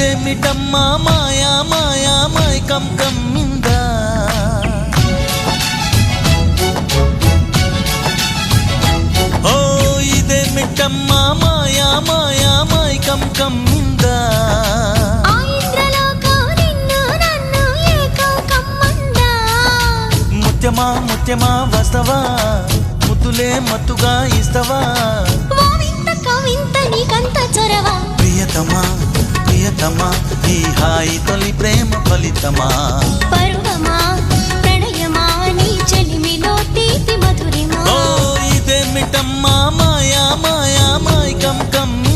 ఇదేమిటమ్మా మాయా మాయా మైకం కమ్మిందా ఓ ఇదేమిటమ్మా మాయా మాయా మైకం కమ్మిందా ముత్యమా ముత్యమా వస్తవా ముద్దులే మత్తుగా ఇస్తవా ప్రియతమా ప్రియతమా ఈ హాయి తొలి ప్రేమ ఫలితమా పరువమా ప్రణయమా నీ చెలిమిలో తీపి మధురిమా ఓ ఇదేమిటమ్మా మాయా మాయా మైకం కమ్మి